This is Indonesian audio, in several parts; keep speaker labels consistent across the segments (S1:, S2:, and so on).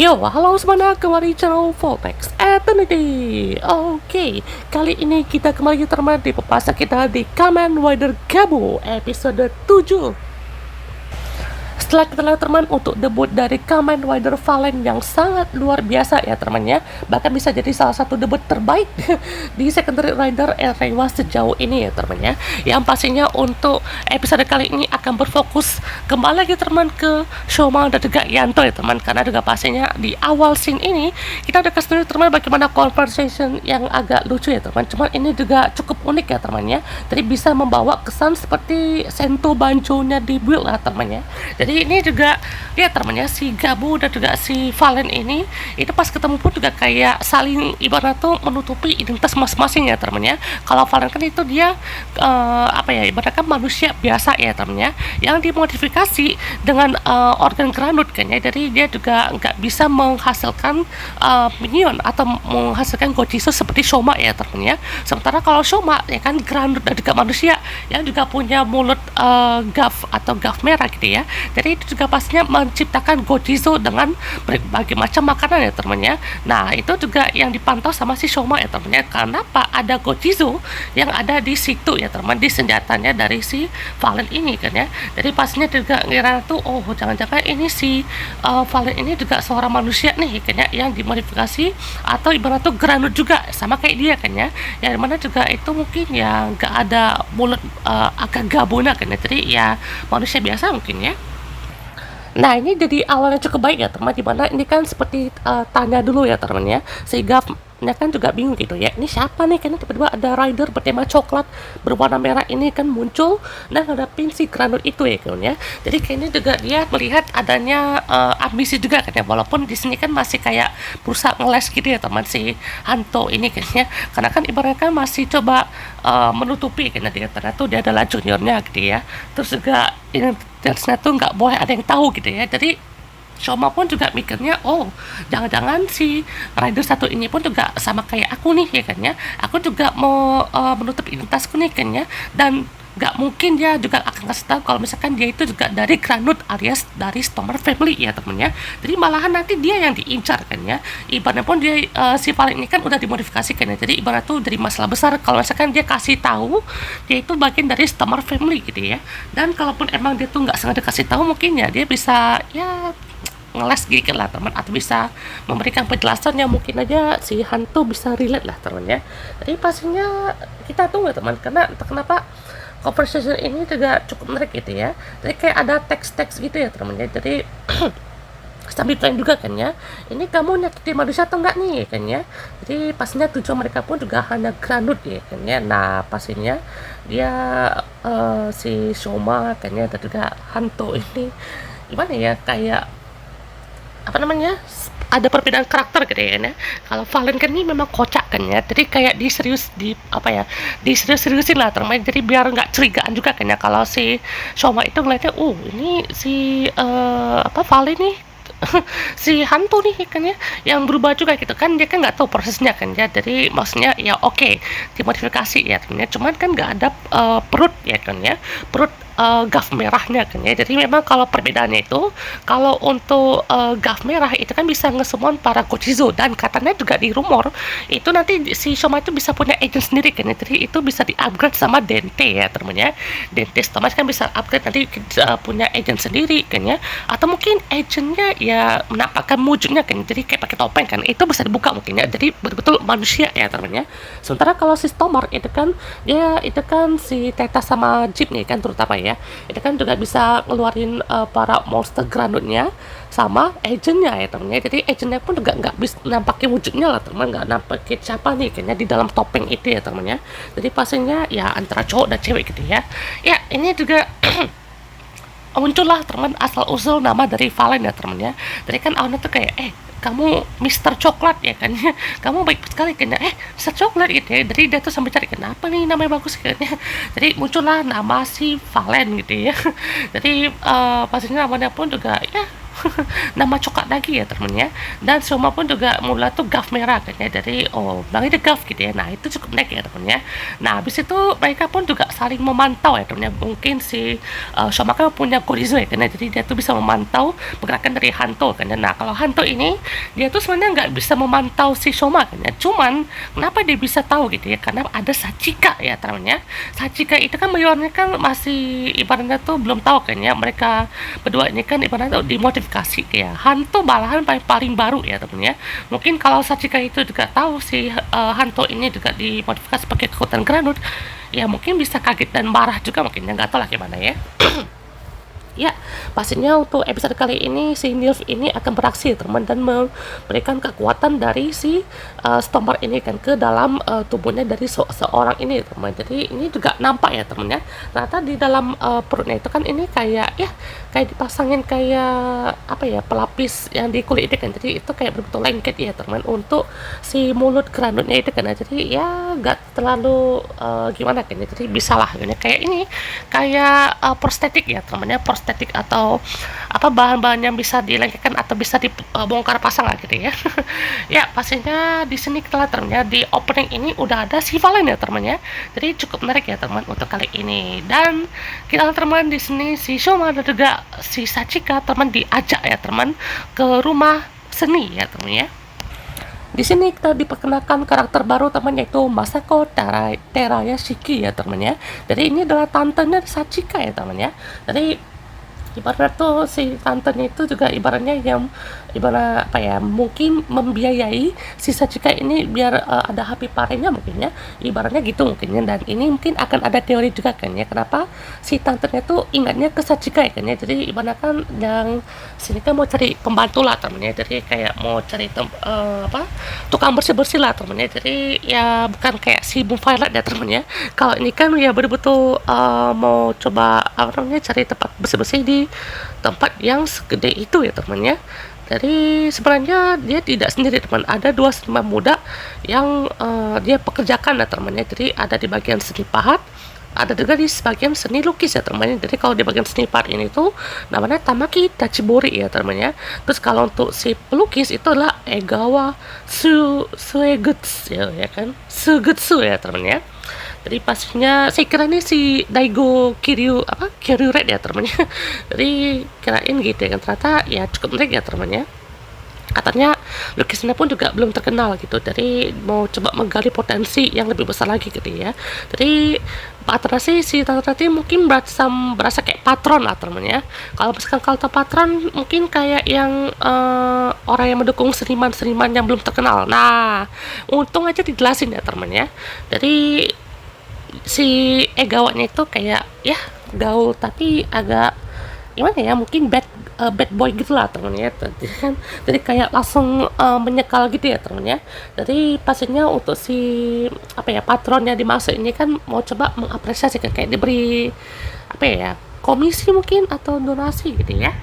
S1: Yo, halo semuanya, kembali channel Voltex Eternity. Oke, kali ini kita kembali teman di pembahasan kita di Kamen Rider Gabu episode 7. Setelah kita lihat teman untuk debut dari Kamen Rider Valen yang sangat luar biasa ya temannya, bahkan bisa jadi salah satu debut terbaik di Secondary Rider Reiwa sejauh ini ya temannya. Yang pastinya untuk episode kali ini akan berfokus kembali lagi teman ke Shoma dan juga Yanto ya teman, karena juga pastinya di awal scene ini kita udah kasih teman bagaimana conversation yang agak lucu ya teman. Cuman ini juga cukup unik ya temannya, jadi bisa membawa kesan seperti Sento Banjo-nya di build lah temannya. Jadi ini juga ya temannya si Gabu dan juga si Valen ini itu pas ketemu pun juga kayak saling ibarat tuh menutupi identitas masing-masing ya temannya. Kalau Valen kan itu dia ibaratkan manusia biasa ya temannya, yang dimodifikasi dengan organ granut kan ya. Jadi dia juga nggak bisa menghasilkan minion atau menghasilkan Gojisu seperti Shoma ya temannya. Sementara kalau Shoma ya kan granut dan juga manusia yang juga punya mulut gaf atau gaf merah gitu ya. Jadi itu juga pastinya menciptakan Gojizo dengan berbagai macam makanan ya temannya. Nah itu juga yang dipantau sama si Shoma ya temannya. Karena apa? Ada Gojizo yang ada di situ ya teman, di senjatanya dari si Valen ini kan ya. Jadi pastinya juga ngira tuh, oh jangan-jangan ini si Valen ini juga seorang manusia nih kan ya, yang dimodifikasi atau ibarat tuh granut juga sama kayak dia kan ya. Yang mana juga itu mungkin ya nggak ada mulut agak gabuna kan ya. Jadi ya manusia biasa mungkin ya. Nah ini jadi awalnya cukup baik ya teman, dimana ini kan seperti tanya dulu ya teman ya, sehingga kan juga bingung gitu ya, ini siapa nih, karena tiba-tiba ada rider bertema coklat berwarna merah ini kan muncul dan ngadapin si granut itu ya kan ya. Jadi kayaknya juga dia melihat adanya ambisi juga kan ya, walaupun di sini kan masih kayak berusaha ngeles gitu ya teman si Hanto ini kayaknya, karena kan ibaratnya kan masih coba menutupi karena dia ternyata dia adalah juniornya gitu ya. Terus juga identitasnya tuh nggak boleh ada yang tahu gitu ya. Jadi Shoma pun juga mikirnya, oh jangan-jangan si rider satu ini pun juga sama kayak aku nih ya kan ya, aku juga mau menutup identitasku nih kan ya. Dan nggak mungkin dia juga akan kasih tahu kalau misalkan dia itu juga dari Granut alias dari Stormer family ya temennya. Jadi malahan nanti dia yang diincar kan ya. Ibaratnya pun dia si Valen ini kan udah dimodifikasi kan ya. Jadi ibarat tuh dari masalah besar kalau misalkan dia kasih tahu dia itu bagian dari Stormer family gitu ya. Dan kalaupun emang dia tuh nggak sengaja kasih tahu, mungkin ya dia bisa ya ngeles gini lah teman, atau bisa memberikan penjelasan yang mungkin aja si hantu bisa relate lah teman ya. Jadi pastinya kita tunggu teman, karena entah kenapa conversation ini juga cukup menarik gitu ya. Jadi kayak ada teks-teks gitu ya teman ya. Jadi sambil tanya juga kan ya, ini kamu nyakiti manusia atau enggak nih kan ya. Jadi pastinya tujuan mereka pun juga hanya granut ya kan ya. Nah pastinya dia si Shoma kan ya dan juga hantu ini gimana ya, kayak apa namanya, ada perbedaan karakter gitu ya. Kalau Valen kan ini memang kocak kan ya, jadi kayak diseriusin lah teman, jadi biar nggak curigaan juga kan ya. Kalau si Shoma itu ngeliatnya, ini si Valen nih si hantu nih kan ya, yang berubah juga gitu kan, dia kan nggak tahu prosesnya kan ya. Jadi maksudnya ya oke, dimodifikasi ya kan ya, cuman kan nggak ada perut ya kan ya, perut gaf merahnya kan ya. Jadi memang kalau perbedaannya itu, kalau untuk gaf merah itu kan bisa ngesummon para Gojizo, dan katanya juga di rumor itu nanti si Shoma itu bisa punya agent sendiri kan ya. Jadi itu bisa di upgrade sama Dente ya temennya. Dente Thomas kan bisa upgrade nanti punya agent sendiri kan ya, atau mungkin agentnya ya menampakkan wujudnya kan, jadi kayak pakai topeng kan, itu bisa dibuka mungkin ya. Jadi betul-betul manusia ya temennya. Sementara kalau si Stormer itu kan dia itu kan si Teta sama Jeep nih kan terutama ya, itu kan juga bisa ngeluarin para monster granutnya sama agentnya ya temennya. Jadi agentnya pun juga nggak bisa nampakin wujudnya lah teman, nggak nampakin siapa nih kayaknya di dalam topeng itu ya temennya. Jadi pastinya ya antara cowok dan cewek gitu ya. Ya ini juga muncullah teman asal usul nama dari Valen ya teman ya. Jadi kan awalnya tuh kayak kamu Mister Coklat ya kan ya, kamu baik sekali kan ya, Mister Coklat gitu ya. Jadi dia tuh sampai cari kenapa nih namanya bagus kan ya. Jadi muncullah nama si Valen gitu ya. Jadi pastinya namanya pun juga ya nama coklat lagi ya teman ya. Dan semua pun juga mula tuh gaf merah kan ya, dari bang ini gaf gitu ya. Nah itu cukup menarik ya teman ya. Nah habis itu mereka pun juga saling memantau ya teman ya. Mungkin si Shoma kan punya Gorizo ya kan ya, jadi dia tuh bisa memantau pergerakan dari Hanto kan ya. Nah kalau Hanto ini dia tuh sebenarnya nggak bisa memantau si Shoma kan ya. Cuman kenapa dia bisa tahu gitu ya, karena ada Sachika ya teman ya. Sachika itu kan mayornya kan masih ibaratnya tuh belum tahu kan ya, mereka berdua ini kan ibaratnya dimodifikasi ya. Hanto malahan paling baru ya teman ya. Mungkin kalau Sachika itu juga tahu si Hanto ini juga dimodifikasi pakai kekuatan granut, ya mungkin bisa kaget dan marah juga mungkin ya, nggak tahu lah gimana ya. Ya, pastinya untuk episode kali ini si Nilf ini akan beraksi teman dan memberikan kekuatan dari si Stomper ini kan ke dalam tubuhnya dari seorang ini teman. Jadi ini juga nampak ya teman ya. Ternyata di dalam perutnya itu kan ini kayak dipasangin kayak apa ya, pelapis yang di kulit itu kan. Jadi itu kayak betul-betul lengket ya teman untuk si mulut granutnya itu kan. Jadi ya nggak terlalu gimana kan ya. Jadi bisa lah kan ya. Kayak ini kayak prostetik ya teman ya, prostetik atau apa bahan-bahan yang bisa dilengketkan atau bisa dibongkar pasang lah gitu ya. Ya pastinya di sini kita lihat teman ya, di opening ini udah ada si Valen ya teman ya. Jadi cukup menarik ya teman untuk kali ini. Dan kita lihat teman di sini si Shoma dan juga si Sachika teman diajak ya teman ke rumah seni ya teman ya. Di sini kita diperkenalkan karakter baru teman, yaitu Masako Terayashiki ya teman ya. Jadi ini adalah tantenya Sachika ya teman ya. Jadi ibaratnya tuh si tantenya itu juga ibaratnya yang ibarat apa ya, mungkin membiayai si Sachika ini biar ada happy parenya mungkin ya, ibaratnya gitu mungkin ya. Dan ini mungkin akan ada teori juga kan ya, kenapa si tantenya tuh ingatnya ke Sachika ya kan ya. Jadi ibaratnya kan yang sini kan mau cari pembantu lah temen ya, jadi kayak mau cari tukang bersih-bersih lah temen ya. Jadi ya bukan kayak si Boom Violet ya temen ya. Kalau ini kan ya betul-betul mau coba apa namanya, cari tempat bersih-bersih di tempat yang segede itu ya teman ya. Jadi sebenarnya dia tidak sendiri teman, ada dua seniman muda yang dia pekerjakan ya teman ya. Jadi ada di bagian seni pahat, ada juga di bagian seni lukis ya teman ya. Jadi kalau di bagian seni pahat ini tuh namanya Tamaki Tachibori ya teman ya. Terus kalau untuk si pelukis itu adalah Egawa Suegutsu ya kan, Sugutsu ya teman ya. Jadi pastinya saya kira ini si Daigo Kiryu Red ya temannya. Jadi kirain gitu ya kan, ternyata ya cukup menarik ya temannya. Katanya lukisannya pun juga belum terkenal gitu, jadi mau coba menggali potensi yang lebih besar lagi gitu ya. Jadi patrasi si Tatrati mungkin berasa kayak patron lah temannya. Kalau misalkan kalau patron mungkin kayak yang orang yang mendukung seniman-seniman yang belum terkenal. Nah untung aja dijelasin ya temannya. Jadi si Egawanya itu kayak ya gaul tapi agak gimana ya, mungkin bad boy gitu lah temennya. Jadi kayak langsung menyekal gitu ya temennya. Jadi pastinya untuk si apa ya, patron yang dimaksud ini kan mau coba mengapresiasi kayak diberi apa ya, komisi mungkin atau donasi gitu ya.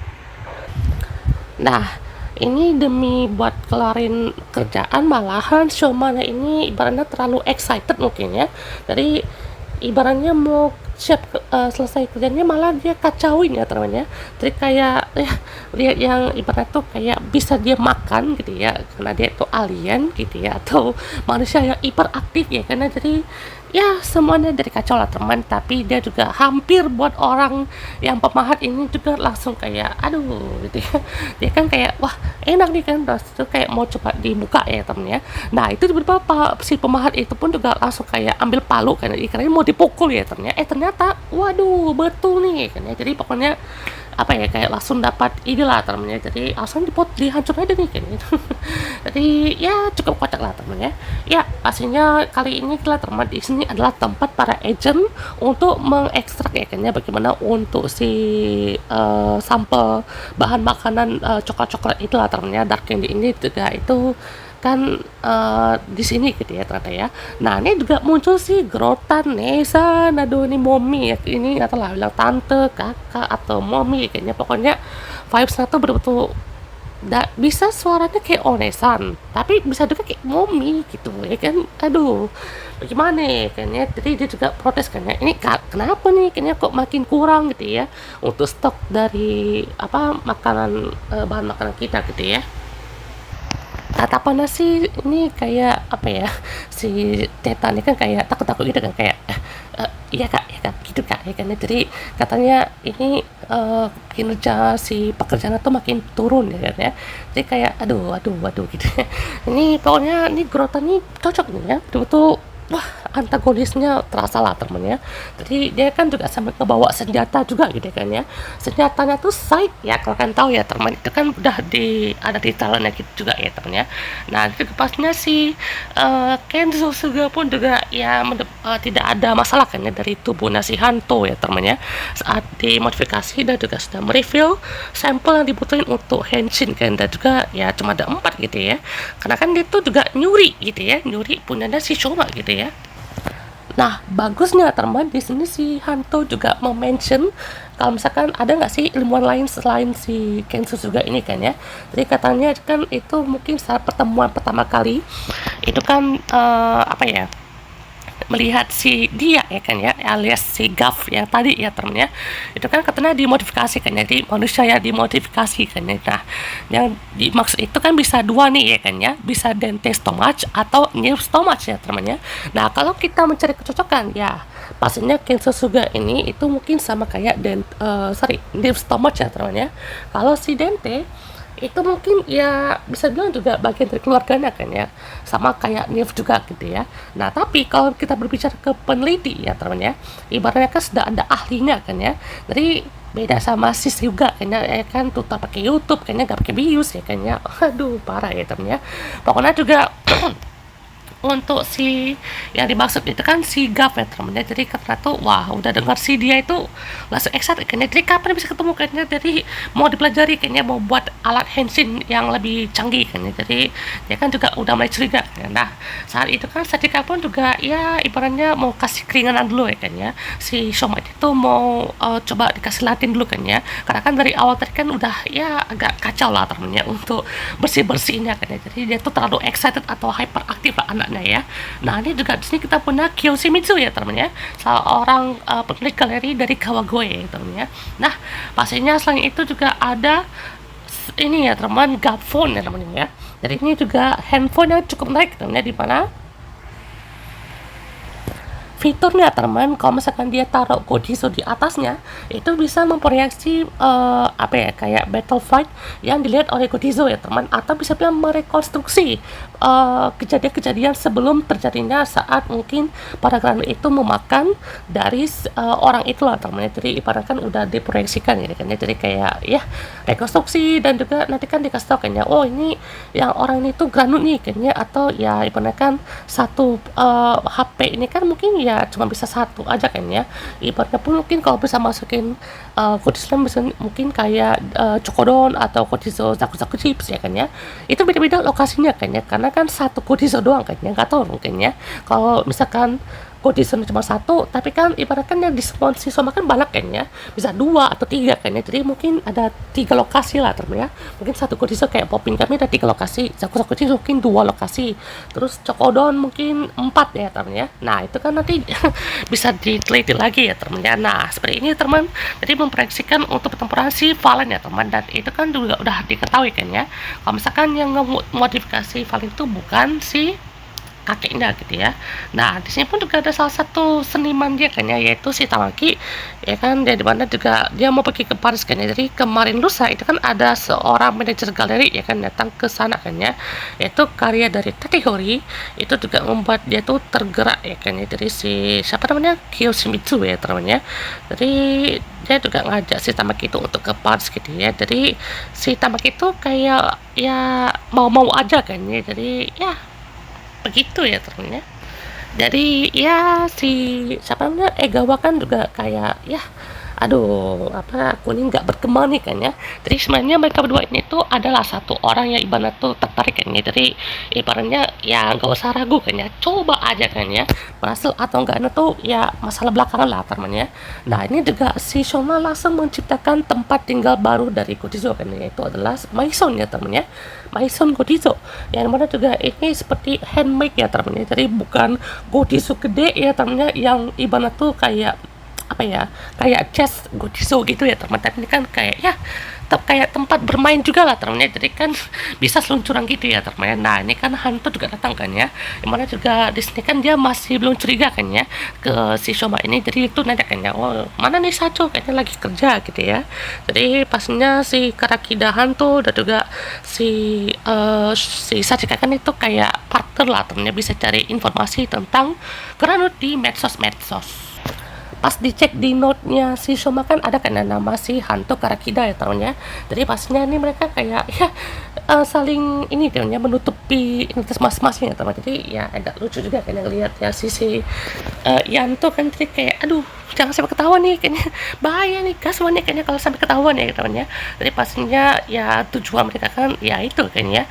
S1: Nah ini demi buat kelarin kerjaan, malahan showman ini ibaratnya terlalu excited mungkin ya. Jadi ibaratnya mau selesai kerjanya malah dia kacauin ya teman ya. Jadi kayak ya lihat yang ibarat tuh kayak bisa dia makan gitu ya, karena dia itu alien gitu ya, atau manusia yang hiperaktif ya, karena jadi ya semuanya dari kacau lah teman. Tapi dia juga hampir buat orang yang pemahat ini juga langsung kayak aduh gitu ya. Dia kan kayak wah enak nih kan, terus itu kayak mau coba dibuka ya temen ya. Nah itu tiba-tiba si pemahat itu pun juga langsung kayak ambil palu kan, ikannya mau dipukul ya temen ya. Ternyata waduh betul nih kan ya. Jadi pokoknya apa ya, kayak langsung dapat ide lah temennya, jadi langsung dihancur aja nih kan gitu. Jadi ya cukup kocak lah temen ya. Ya pastinya kali ini kita teman di sini adalah tempat para agent untuk mengekstrak ya kan ya, bagaimana untuk si sampel bahan makanan coklat-coklat itu lah temennya. Dark candy ini juga itu kan di sini gitu ya ternyata ya. Nah ini juga muncul sih Grotan, Nesa, aduh ini mommy ya, ini nggak tahu lah bilang tante, kakak atau mommy kayaknya. Pokoknya vibesnya tuh betul-betul bisa suaranya kayak Onesan, tapi bisa juga kayak Momi gitu ya kan. Aduh, bagaimana ya kan ya. Jadi dia juga protes kan ya, ini kenapa nih kayaknya kok makin kurang gitu ya untuk stok dari apa makanan, bahan makanan kita gitu ya. Tatapannya sih ini kayak apa ya, si Teta ini kan kayak takut-takut gitu kan, kayak iya kak, iya kak, gitu kak, ya kan. Jadi katanya ini kinerja si pekerjaan tuh makin turun ya kan ya. Jadi kayak aduh aduh aduh gitu ya. Ini pokoknya ini Grota nih cocok nih ya, betul-betul wah, antagonisnya terasa lah temennya. Jadi dia kan juga sampai kebawa senjata juga gitu kan ya. Senjatanya tuh sight ya, kalau kan tahu ya teman, itu kan udah ada di talentnya gitu juga ya teman ya. Nah itu pasnya si Kenzo Suga pun juga ya tidak ada masalah kan ya dari tubuh nasi Hanto ya teman ya. Saat dimodifikasi dan juga sudah mereveal sampel yang dibutuhin untuk Henshin kan, dan juga ya cuma ada 4 gitu ya. Karena kan dia tuh juga nyuri gitu ya, nyuri punyanya si Shoma gitu ya. Nah, bagusnya teman di sini si Hanto juga mention kalau misalkan ada nggak sih ilmuwan lain selain si Kensu juga ini kan ya. Jadi katanya kan itu mungkin saat pertemuan pertama kali itu kan apa ya, melihat si dia ya kan ya, alias si Gav yang tadi ya temennya, itu kan katanya dimodifikasi kan, jadi manusia ya dimodifikasi kan ya. Nah yang dimaksud itu kan bisa dua nih ya kan ya, bisa Dente stomach atau New stomach ya temennya. Nah kalau kita mencari kecocokan ya pastinya Kenzo Suga ini itu mungkin sama kayak New stomach ya temennya. Kalau si Dente itu mungkin ya bisa bilang juga bagian dari keluarganya kan ya, sama kayak Nif juga gitu ya. Nah tapi kalau kita berbicara ke peneliti ya teman ya, ibaratnya kan sudah ada ahlinya kan ya. Jadi beda sama sis juga kayaknya ya kan, tuh pakai YouTube kayaknya gak pakai bius ya kayaknya. Aduh parah ya teman ya. Pokoknya juga untuk si yang dimaksud itu kan si Gav ya temennya. Jadi karena tuh wah udah dengar si dia itu langsung excited kayaknya, jadi kapan bisa ketemu kayaknya, jadi mau dipelajari kayaknya, mau buat alat Henshin yang lebih canggih kayaknya. Jadi dia kan juga udah mulai curiga kan. Nah saat itu kan Sadika pun juga ya ibaratnya mau kasih keringanan dulu ya kan ya, si Shoma itu mau coba dikasih latihan dulu kan ya, karena kan dari awal tadi kan udah ya agak kacau lah temennya untuk bersih-bersihnya kan ya. Jadi dia tuh terlalu excited atau hyperaktif lah anaknya ya. Nah ini juga di sini kita punya Kyoshimizu ya teman ya, salah orang pemilik galeri dari Kawagoe ya teman ya. Nah pastinya selain itu juga ada ini ya teman, Gapphone ya teman ya. Jadi ini juga handphone yang cukup menarik teman ya, di mana fiturnya teman, kalau misalkan dia taruh Godizo di atasnya itu bisa memproyeksi apa ya, kayak battlefight yang dilihat oleh Godizo ya teman, atau bisa bilang merekonstruksi kejadian-kejadian sebelum terjadinya saat mungkin pada granul itu memakan dari orang itulah teman. Jadi ibaratkan udah diproyeksikan gitu kan ya, jadi kayak ya rekonstruksi, dan juga nanti kan dikasih tahu kayaknya oh ini yang orang ini tuh granul nih kayaknya, atau ya ibaratkan kan satu HP ini kan mungkin ya cuma bisa satu aja kan ya. Ibaratnya pun mungkin kalau bisa masukin Godizo bisa mungkin kayak Chokodon atau Godizo Zaku Zaku Chips ya kan ya, itu beda-beda lokasinya kan ya, karena kan satu Godizo doang kan ya, nggak tahu mungkin ya kalau misalkan Godizo cuma satu, tapi kan ibaratkan yang diskon si Soma kan banyak kan ya, bisa 2 atau 3 kan ya, jadi mungkin ada 3 lokasi lah teman ya. Mungkin satu Godizo kayak Popping kami ada 3 lokasi, Zaku Zaku Chips mungkin 2 lokasi, terus Chokodon mungkin 4 ya teman ya. Nah itu kan nanti bisa diteliti lagi ya teman ya. Nah seperti ini teman, jadi memproyeksikan untuk pertempuran si Valen ya teman, dan itu kan juga udah diketahui kan ya, kalau misalkan yang modifikasi Valen itu bukan si kakeknya gitu ya. Nah di sini pun juga ada salah satu seniman dia kan ya, yaitu si Tamaki ya kan, dia dimana juga dia mau pergi ke Paris kan ya. Jadi kemarin lusa itu kan ada seorang manajer galeri ya kan datang ke sana kan ya, yaitu karya dari Tatehori, itu juga membuat dia tuh tergerak ya kan ya. Jadi si siapa namanya, Kyoshimizu ya temannya. Jadi dia juga ngajak si Tamaki itu untuk ke Paris gitu ya. Jadi si Tamaki itu kayak ya mau-mau aja kan ya, jadi ya begitu ya temennya. Jadi ya si siapa namanya Egawa kan juga kayak ya aduh apa aku ini nggak berkembang nih kan ya. Jadi sebenarnya mereka berdua ini tuh adalah satu orang yang ibarat tuh tertarik kan ya. Jadi ibaratnya ya nggak usah ragu kan ya, coba aja kan ya, berhasil atau enggak itu ya masalah belakangan lah temannya. Nah ini juga si Shoma langsung menciptakan tempat tinggal baru dari Godizo kan ya, itu adalah Maison ya temannya, Maison Godizo yang mana juga ini seperti handmade ya temannya. Jadi bukan Godizo gede ya temannya yang ibarat tuh kayak apa ya, kayak chess Godizo gitu ya teman. Tapi ini kan kayak ya kayak tempat bermain juga lah temennya, jadi kan bisa seluncuran gitu ya temennya. Nah ini kan hantu juga datang kan ya, dimana juga di sini kan dia masih belum curiga kan ya ke si Shoma ini. Jadi itu nanya kan ya, oh mana nih Sacho, kayaknya lagi kerja gitu ya. Jadi pastinya si Karakida hantu dan juga si Sachika kan itu kayak partner lah temennya, bisa cari informasi tentang Granut di medsos. Pas dicek di note-nya si Shoma kan ada kan nama si hantu Karakida ya tahunnya. Jadi pastinya ini mereka kayak ya saling ini dia menutupi identitas masing-masing ya teman. Jadi ya agak lucu juga kan yang lihat ya si Yanto kan, jadi kayak aduh jangan sampai ketahuan nih, kayaknya bahaya nih kasuannya kayaknya kalau sampai ketahuan ya temannya. Jadi pastinya ya tujuan mereka kan ya itu kayaknya,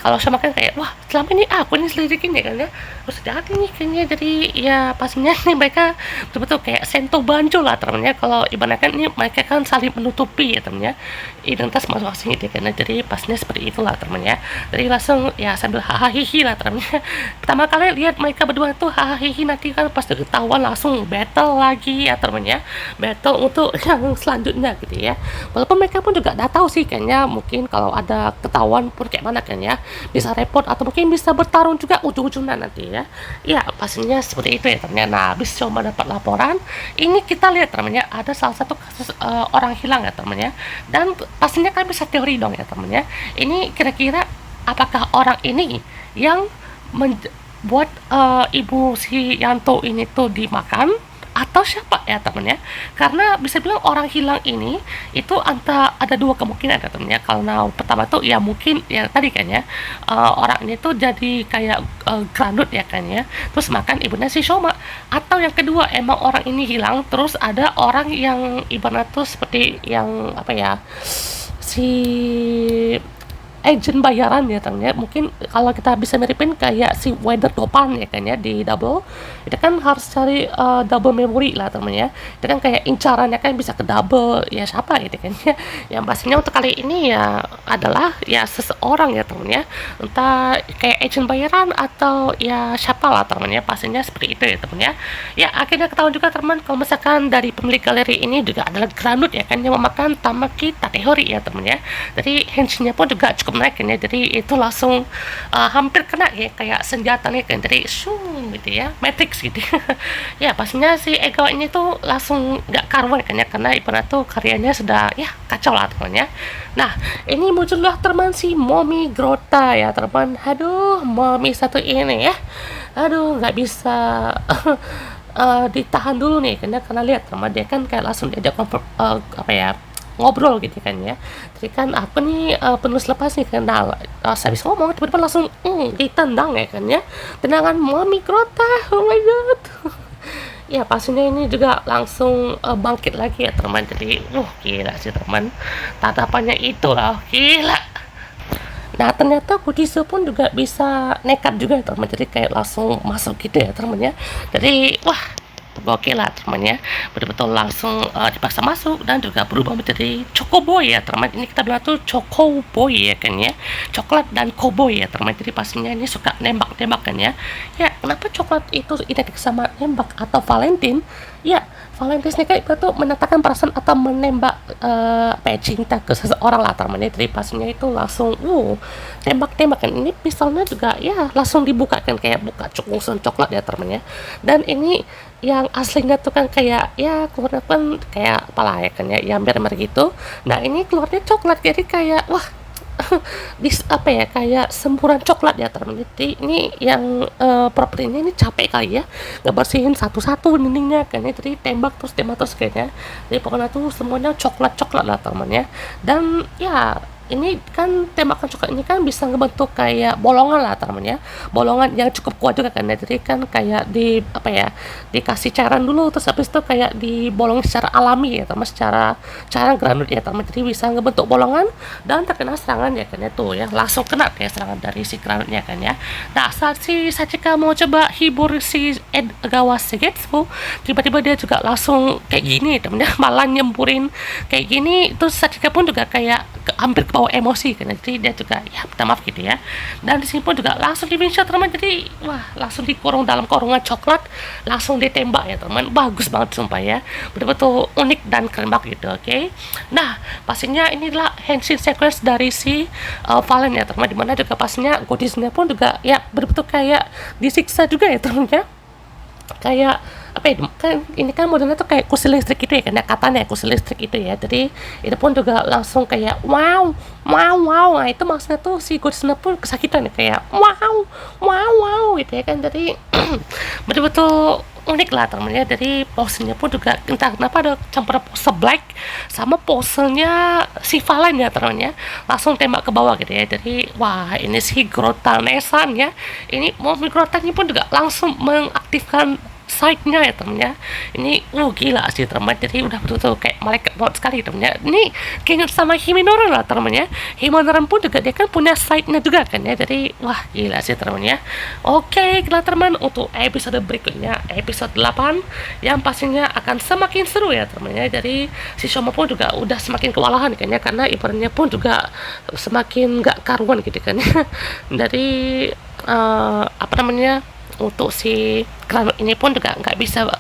S1: kalau sama kan kayak wah selama ini aku nih selidikin ya kan ya, harus hati-hati nih kayaknya. Jadi ya pastinya nih mereka betul-betul kayak sento banjo lah temennya, kalau ibaratkan ini mereka kan saling menutupi ya temennya identitas masing-masing itu kan. Jadi pastinya seperti itulah temennya. Jadi langsung ya sambil hahaha lah temennya. Pertama kali lihat mereka berdua tuh hahaha, nanti kan pas ketahuan langsung battle lagi ya temennya, battle untuk yang selanjutnya gitu ya. Walaupun mereka pun juga udah tahu sih kayaknya mungkin kalau ada ketahuan pun kayak mana kan ya, bisa repot atau mungkin bisa bertarung juga ujung-ujungnya nanti ya. Ya pastinya seperti itu ya temennya. Nah habis coba dapat laporan ini, kita lihat temennya ada salah satu kasus orang hilang ya temennya, dan pastinya kan bisa teori dong ya temennya, ini kira-kira apakah orang ini yang buat ibu si Yanto ini tuh dimakan atau siapa ya temennya. Karena bisa bilang orang hilang ini itu ada dua kemungkinan ya temennya. Kalau pertama tuh ya mungkin ya tadi kan ya orang ini tuh jadi kayak granut ya kan ya, terus makan ibunya si Shoma. Atau yang kedua emang orang ini hilang terus ada orang yang ibarat tuh seperti yang apa ya, si agent bayaran ya temennya. Mungkin kalau kita bisa miripin kayak si Weather Dopan ya kan ya di Double, itu kan harus cari double memory lah temennya. Itu kan kayak incarannya kan bisa ke double ya siapa gitu kan ya. Yang pastinya untuk kali ini ya adalah ya seseorang ya temennya, entah kayak agent bayaran atau ya siapa lah temennya, pastinya seperti itu ya temennya. Ya akhirnya ketahuan juga teman kalau misalkan dari pemilik galeri ini juga adalah Granut ya kan, yang memakan Tamaki Tatehori ya temennya. Jadi hensnya pun juga cukup naik kan ya, jadi itu langsung hampir kena ya kayak senjatanya kan, jadi shung gitu ya, Matrix gitu. Ya pastinya si Ego ini tuh langsung nggak karuan kan ya, karena ibarat tuh karyanya sudah ya kacau lah temannya. Nah ini muncullah teman si Momi Grota ya teman. Aduh Momi satu ini ya, aduh nggak bisa ditahan dulu nih karena lihat sama dia kan kayak langsung diajak apa ya, ngobrol gitu kan ya. Jadi kan aku nih penulis lepas nih kan, nah saya bisa ngomong tiba-tiba langsung ditendang ya kan ya, tendangan Momi Grota, oh my god. Ya pastinya ini juga langsung bangkit lagi ya teman. Jadi gila sih teman, tatapannya itu lah gila. Nah ternyata Godizo pun juga bisa nekat juga ya teman, jadi kayak langsung masuk gitu ya teman ya. Jadi wah oke lah temannya, betul-betul langsung dipaksa masuk dan juga berubah menjadi Chocoboy ya teman. Ini kita bilang tuh Chocoboy ya kan ya, coklat dan cowboy ya teman. Jadi pastinya ini suka nembak-nembak kan ya. Ya kenapa coklat itu identik sama nembak atau Valentine? Ya Valentine ini kan itu menyatakan perasaan atau menembak apa ya, cinta ke seseorang lah teman. Jadi pastinya itu langsung tembak-tembak kan. Ini pistolnya juga ya langsung dibuka kan, kayak buka cungkusan coklat ya teman ya. Dan ini yang aslinya tuh kan kayak ya keluarnya kan kayak apalah ya kan ya, yang merah gitu. Nah ini keluarnya coklat, jadi kayak wah apa ya, kayak semburan coklat ya teman. Jadi ini yang propertinya ini capek kali ya ngebersihin satu-satu dindingnya kan ya, jadi tembak terus kayaknya. Jadi pokoknya tuh semuanya coklat lah teman ya. Dan ya ini kan tembakan coklat ini kan bisa ngebentuk kayak bolongan lah teman-teman ya, bolongan yang cukup kuat juga kan ya. Jadi kan kayak di apa ya, dikasih cairan dulu terus habis itu kayak dibolongin secara alami ya teman, secara cairan granul ya teman, jadi bisa ngebentuk bolongan dan terkena serangan ya kan ya, tuh ya langsung kena kayak serangan dari si granulnya kan ya. Nah saat si Sachika mau coba hibur si Egawa Shigetsu, tiba-tiba dia juga langsung kayak gini temen ya, malah nyempurin kayak gini, terus Sachika pun juga kayak hampir kebawa emosi kan, jadi dia juga ya minta maaf gitu ya. Dan di sini pun juga langsung di shot teman, jadi wah langsung dikurung dalam kurungan coklat, langsung ditembak ya teman, bagus banget sumpah ya, betul-betul unik dan keren banget gitu. Oke. Nah pastinya inilah henshin sequence dari si Valen ya teman, dimana juga pastinya Godisnya pun juga ya betul-betul kayak disiksa juga ya teman ya, kayak apa ya, kan ini kan modelnya tuh kayak kursi listrik gitu ya, karena katanya kursi listrik itu ya, jadi itu pun juga langsung kayak wow wow wow. Nah itu maksudnya tuh si Godzilla pun kesakitan ya, kayak wow wow wow gitu ya kan, jadi betul-betul unik lah temennya. Dari posenya pun juga entah kenapa ada campuran pose black sama posenya si Valen ya temennya, langsung tembak ke bawah gitu ya. Jadi wah ini si Grotanesan ya, ini mobil Grotannya pun juga langsung mengaktifkan side-nya ya temennya. Ini gila sih temen, jadi udah betul-betul kayak malaikat banget sekali temennya. Ini keinget sama Himinoran lah temennya. Himinoran pun juga dia kan punya side-nya juga kan ya, jadi wah gila sih temennya. Oke gila teman, untuk episode berikutnya episode 8 yang pastinya akan semakin seru ya temennya. Jadi si Shoma pun juga udah semakin kewalahan kan ya, karena ibaratnya pun juga semakin gak karuan gitu kan ya. Dari apa namanya, untuk si Granul ini pun juga nggak bisa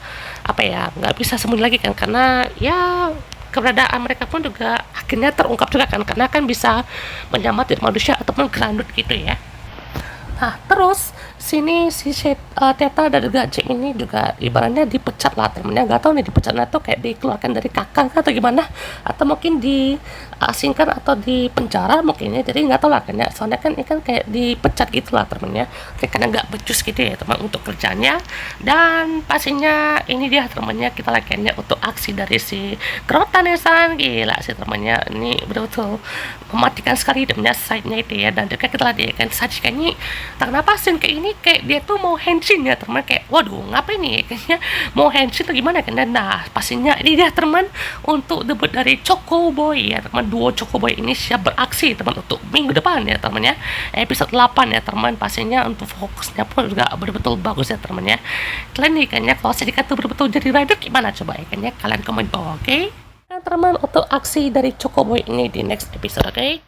S1: apa ya, nggak bisa sembunyi lagi kan, karena ya keberadaan mereka pun juga akhirnya terungkap juga kan, karena kan bisa menyamar dari manusia ataupun Granul gitu ya. Nah terus sini si Teta dan juga Jack ini juga ibaratnya dipecat lah temennya, nggak tahu nih dipecatnya tuh kayak dikeluarkan dari kakak atau gimana, atau mungkin diasingkan atau di penjara mungkin ya, jadi nggak tahu lah kan ya, soalnya kan ini kan kayak dipecat gitulah temennya, karena nggak becus gitu ya teman untuk kerjanya. Dan pastinya ini dia temennya, kita lakukannya untuk aksi dari si Grotanesan, gila sih temennya, ini betul-betul mematikan sekali temennya side-nya itu ya. Dan juga kita lihat ya kan Sachika ini tak kenapa scene kayak ini kayak dia tuh mau henshin ya teman, kayak waduh ngapain nih kayaknya mau henshin atau gimana kan. Dan nah pastinya ini dia teman, untuk debut dari Choco Boy ya teman, duo Choco Boy ini siap beraksi teman untuk minggu depan ya teman ya, episode 8 ya teman. Pastinya untuk fokusnya pun juga betul-betul bagus ya teman ya. Kalian nih kayaknya kalau saya dikata betul-betul jadi rider gimana coba ya, kayaknya kalian komen bawah. Oke teman, untuk aksi dari Choco Boy ini di next episode. Oke.